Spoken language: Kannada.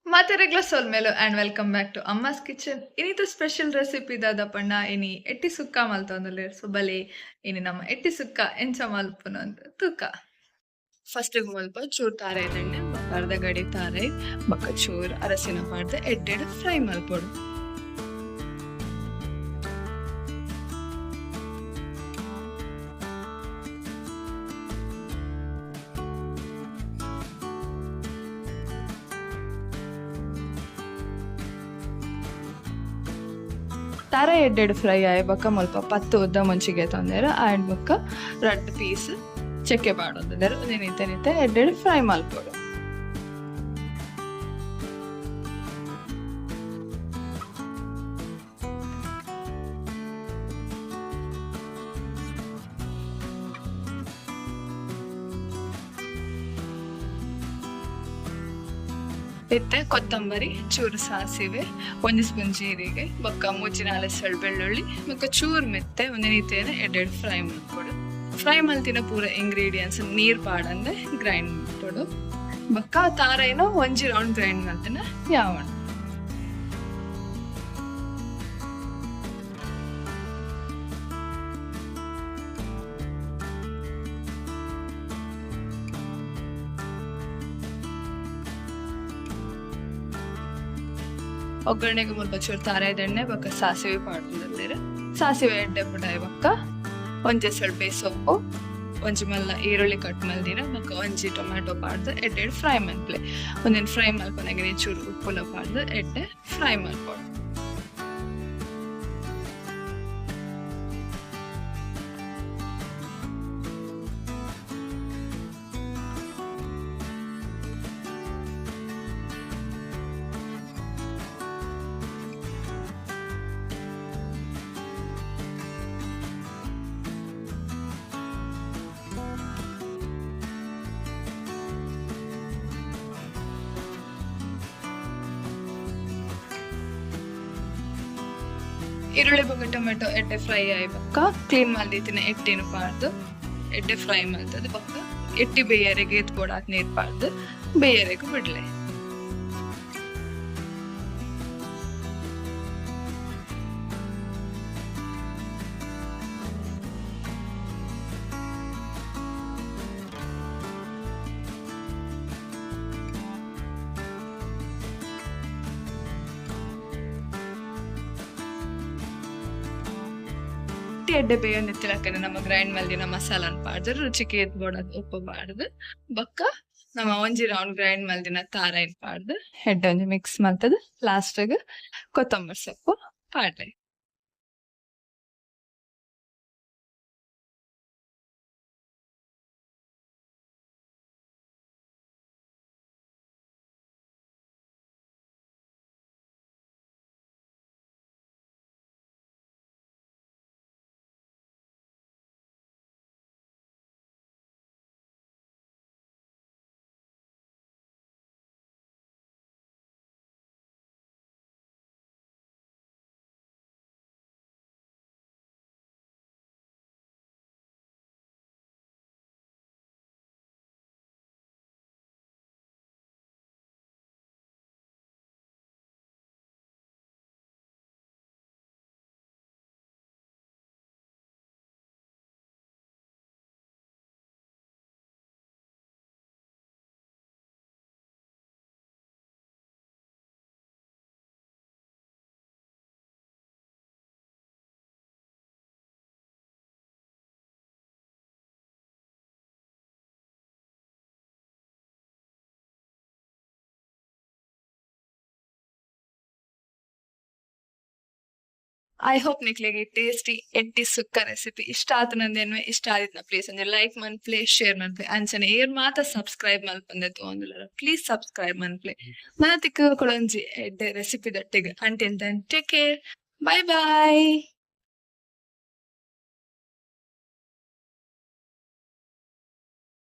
ಮಾತೆರೆಗ್ಲ ಸೊಲ್ಮೆಲು and welcome back to Amma's kitchen. ಇನ್ನಿತ ಸ್ಪೆಷಲ್ ರೆಸಿಪಿ ದಾದ ಪಂಡ ಇನಿ ಎಟ್ಟಿ ಸುಕ್ಕ ಮಲ್ತೊಂದುಲ್ಲೆ ಸುಬಲೆ ಇನಿ ನಮ್ಮ ಎಟ್ಟಿ ಸುಕ್ಕ ಎಂಚ ಮಲ್ಪುನಂದ್ ತೂಕ. ಫಸ್ಟ್ ಮುಲ್ಪ ಚೂರ್ ತಾರೆ ಎಣ್ಣೆ ಅರ್ಧ ಗಡಿ ತಾರೆ ಬೊಕ್ಕ ಚೂರ್ ಅರಸಿನ ಪಾಡ್ದೆ ಎಡ್ಡೆಡ್ ಫ್ರೈ ಮಲ್ಪೊಡು. ತಾರ ಎಡ್ಡೆಡ್ ಫ್ರೈ ಆಯ್ ಬೊಕ್ಕ ಮುಲ್ಪ ಪತ್ತು ಉದ್ದ ಮುಂಚಿಗೆ ತೊಂದೇರು ಆಯ್ಡ್ ಬೊಕ್ಕ ರಡ್ಡ್ ಪೀಸ್ ಚೆಕ್ಕೆ ಪಾಡೋದಿಲ್ಲೆರು ನಿಂತೆ ಎಡ್ಡೆಡ್ ಫ್ರೈ ಮಲ್ಪೊಡು. ಇತ್ತೆ ಕೊತ್ತಂಬರಿ ಚೂರು ಸಾಸಿವೆ ಒಂದು ಸ್ಪೂನ್ ಜೀರಿಗೆ ಬೊಕ್ಕ ಮುಜ್ಜಿನಾಲೆ ಸಳ್ ಬೆಳ್ಳುಳ್ಳಿ ಬೊಕ್ಕ ಚೂರು ಮೆತ್ತೆ ಒಂದು ನೀತೇನ ಎಡ್ಡೆಡ್ ಫ್ರೈ ಮಾಡ್ಕೊಡು. ಫ್ರೈ ಮಲ್ತಿನ ಪೂರ ಇಂಗ್ರೀಡಿಯೆಂಟ್ಸ್ ನೀರ್ ಪಾಡಂದೆ ಗ್ರೈಂಡ್ ಮಾಡ್ಕೊಡು. ಬೊಕ್ಕ ತಾರ ಏನೋ ಒಂಜಿ ರೌಂಡ್ ಗ್ರೈಂಡ್ ಮಾಡ್ತೇನೆ ಯಾವಣ. ಒಗ್ಗರಣೆಗೆ ಮುಲ್ಪ ಚೂರು ತಾರೆದ ಎಣ್ಣೆ ಬೊಕ್ಕ ಸಾಸಿವೆ ಪಾಡ್ಕೊಂಡಲ್ಲೇರು. ಸಾಸಿವೆ ಎಡ್ಡೆ ಪುಡಾಯಿ ಬೊಕ್ಕ ಒಂಜಿ ಸ್ವಲ್ಪ ಸೊಪ್ಪು ಒಂಜಿ ಮಲ್ಲ ಈರುಳ್ಳಿ ಕಟ್ ಮಲ್ದಿನ ಬೊಕ್ಕ ಒಂಜಿ ಟೊಮ್ಯಾಟೊ ಪಾಡ್ದು ಎಡ್ಡೆಡ್ ಫ್ರೈ ಮಲ್ಪಲೆ. ಒಂದೇನು ಫ್ರೈ ಮಲ್ಪನಾಗ ಚೂರು ಉಪ್ಪುಲ ಪಾಡ್ದು ಎಡ್ಡೆ ಫ್ರೈ ಮಲ್ಪೊಡು. ಈರುಳ್ಳಿ ಬೊಕ್ಕ ಟೊಮೆಟೊ ಎಡ್ಡೆ ಫ್ರೈ ಆಯ್ ಬೊಕ್ಕ ಕ್ಲೀನ್ ಮಲ್ದಿತ್ತಿನ ಎಟ್ಟಿನ ಪಾಡ್ದು ಎಡ್ಡೆ ಫ್ರೈ ಮಲ್ತದ ಬೊಕ್ಕ ಎಟ್ಟಿ ಬೇಯರೆಗೆ ಎತ್ಕೊಡಾತ್ ನೀರ್ ಪಾಡ್ದು ಬೇಯರೆಗೆ ಬಿಡ್ಲೆ. ಎಡ್ಡೆ ಬೇಯ ನೆತ್ತಿಲಕ್ಕನೆ ನಮ್ಮ ಗ್ರೈಂಡ್ ಮಲ್ದಿನ ಮಸಾಲನ್ ಪಾಡ್ದು ರುಚಿಗೆ ಎದ್ಬೋಡದ್ ಉಪ್ಪು ಪಾಡ್ದು ಬೊಕ್ಕ ನಮ್ಮ ಒಂಜಿ ರೌಂಡ್ ಗ್ರೈಂಡ್ ಮಲ್ದಿನ ತಾರ ಏನ್ ಪಾಡ್ದು ಎಡ್ಡೆ ಒಂಜಿ ಮಿಕ್ಸ್ ಮಲ್ತದ ಲಾಸ್ಟ್ಗ್ ಕೊತ್ತಂಬರಿ ಸೊಪ್ಪು ಪಾಡ್ಲೆ. ಐ ಹೋಪ್ ನಿಕ್ಲೆಗೆ ಟೇಸ್ಟಿ ಎಟ್ಟಿ ಸುಕ್ಕ ರೆಸಿಪಿ ಇಷ್ಟ ಆತ ನಂದೇನು ಇಷ್ಟ ಆದಿತ್ನ ಪ್ಲೀಸ್ ಅಂದ್ರೆ ಲೈಕ್ ಮನ್ಪ್ಲೆ ಶೇರ್ ಮನ್ಪ್ಲೆ ಅಂಚನೆ ಏರ್ ಮಾತ ಸಬ್ಸ್ಕ್ರೈಬ್ ಮಲ್ಪಂದೆ ತೋಂದುಲರ ಪ್ಲೀಸ್ ಸಬ್ಸ್ಕ್ರೈಬ್ ಮನ್ಪ್ಲೆ ಮನ ತಿಕ್ಕ ಕೊಳಂಜಿ ಎಡ್ಡೆ ರೆಸಿಪಿ ದಟ್ಟಿಗೆ until then take care. Bye ಬಾಯ್.